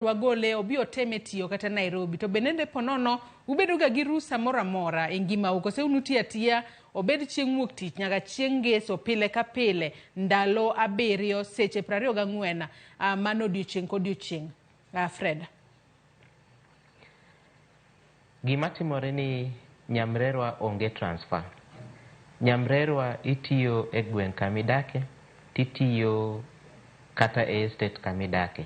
wagole obio teme tiyo kata Nairobi to benende ponono ubedo ga gi rusa mora mora e ngima u kose unuti atia obed chieng' wuok tich nyaka chieng' ngeso pile ka pile ndalo abirio seche 24 mano odiochieng' kodiochieng'. Fred, gima timore ni Nyamrerwa onge transfer. Nyamrerwa itiyo e gweng' kamidake, titiyo kata e estate kamidake.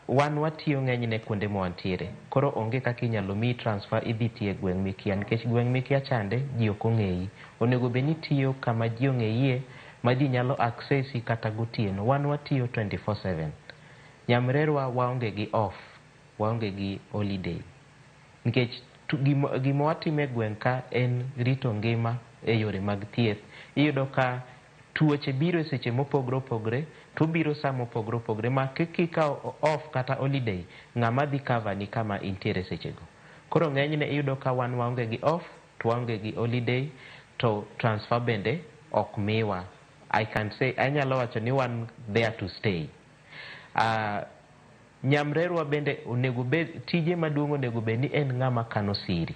Wan watiyo ng'enyne kuonde mwantiere. Koro onge kaka inyalo mi transfer idhi tiye gweng' mikia, nikech gweng' mikia chande ji ok ong'eyi. Onego beni tiyo kama ji ong'eyie ma ji nyalo accessi kata gotieno. Wan watiyo 24/7. Nyamrerwa waonge gi off, waonge gi holiday. Nikech gima watime gweng' ka en rito ngima e yore mag thieth. Iyudo ka tuoche biro e seche mopogre opogre, to biro sa mopogre opogre ma kikao off kata holiday, ng'ama dhi cover ni kama intiere sechego. Koro ng'enyne iyudo ka wan waonge gi off, to waonge gi holiday, to transfer bende ok miwa. Anyalo wacho ni wan there to stay. Nyamrerwa bende onego bed, tije maduong' onego bed ni en ng'ama kano siri.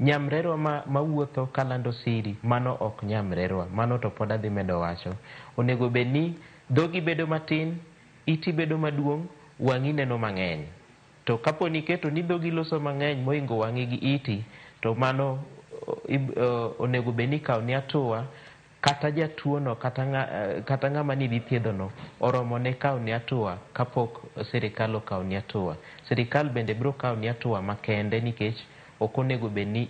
Nyamrerwa mawuotho kalando siri, mano ok nyamrerwa, mano to pod adhi medo wacho. Onego bed ni dhogi bedo matin, iti bedo maduong', wang'i neno mang'eny. To kapo ni keto ni dhogi loso mang'eny moingo wang'i gi iti, to mano onego bed ni ikawo ni atua, kata jatuono kata ng'ama ni dhi thiedhono oromo ne kawo ni atua kapok sirikal okawo ni atua. Sirikal bende biro kawo ni atua makende, nikech ok onego bed ni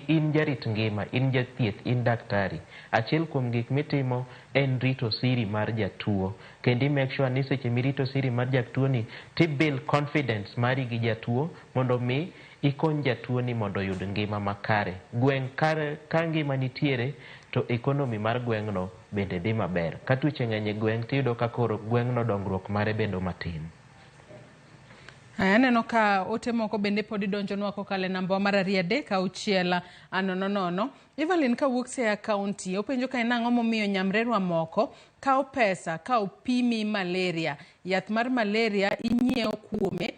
in jarit ngima, in jathieth, in daktari. Achiel kuom gik mitimo en rito siri mar jatuo. Kendi make sure ni seche mirito siri mar jatuo ni ti build confidence mari gi jatuo mondo mi ikony jatuo ni mondo yud ngima makare. Gweng' ka ngima nitiere, to economy mar gweng'no bende dhi maber. Ka tuoche ng'eny e gweng' tiyudo ka koro gweng'no dongruok mare bendo matin. Aneno ka ote moko bende podi donjonwa kokale namba mar 3 6 Evelyn ka wuok se akaunti openjo ka en ang'o momiyo Nyamrerwa moko kao pesa ka opimi malaria, yath mar malaria inyiewo kuome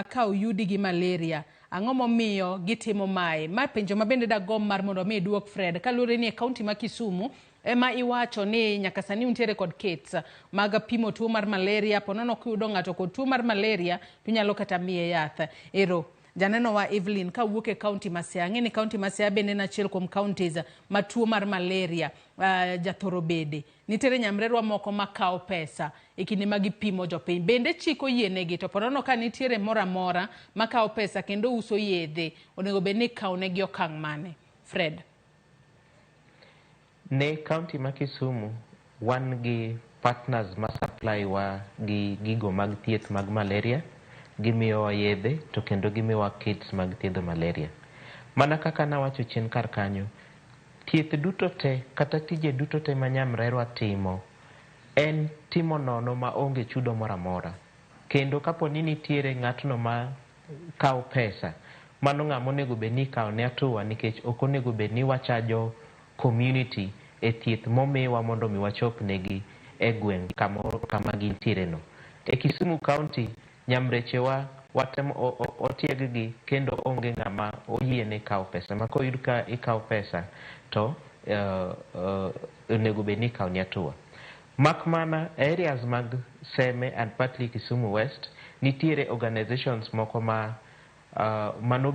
ka oyudi gi malaria. Ang'o momiyo gitimo mae? Ma penjo mabende dagom mar mondo mi duok Fred kalure ni e kaunti ma Kisumu ema iwacho ni nyaka sani untiere kod kits mag pimo tuo mar malaria. Ponono kuyudo ng'ato kod tuo mar malaria tunyalo kata miye yath. Ero janeno wa Evelyn ka wuok e kaunti ma Siaya. Ng'eni kaunti ma Siaya bende en achiel kuom counties ma tuo mar malaria jathoro bede. Nitiere Nyamrerwa moko makao pesa e kinde ma gipimo jopiny. Bende chiko yienegi, to ponono ka nitiere mora mora makao pesa kendo uso yedhe, onego bed ni kawo negi okang' mane? Fred. Ne kaunti ma Kisumu wan gi partners ma supply wa gi gigo mag thieth mag malaria, gimiyowa yedhe to kendo gimiyowa kits mag thiedho malaria. Mana kaka nawacho chien kar kanyo, thieth duto te kata tije duto te ma Nyamrerwa timo en timo nono ma onge chudo mora mora. Kendo kapo ni nitiere ng'atno ma kawo pesa, mano ng'ama onego bed ni ikawo ne atua, nikech ok onego bed ni wachajo community e thieth momiwa mondo mi wachop negi e gweng' kama gintiere no. E Kisumu County, nyamrechewa watemo otieg gi, kendo onge ng'ama oyiene kawo pesa. Ma koyud ka ikawo pesa to onego bed ni ikawo ni atua. Mak mana areas mag Seme and partly Kisumu West nitiere organizations moko mano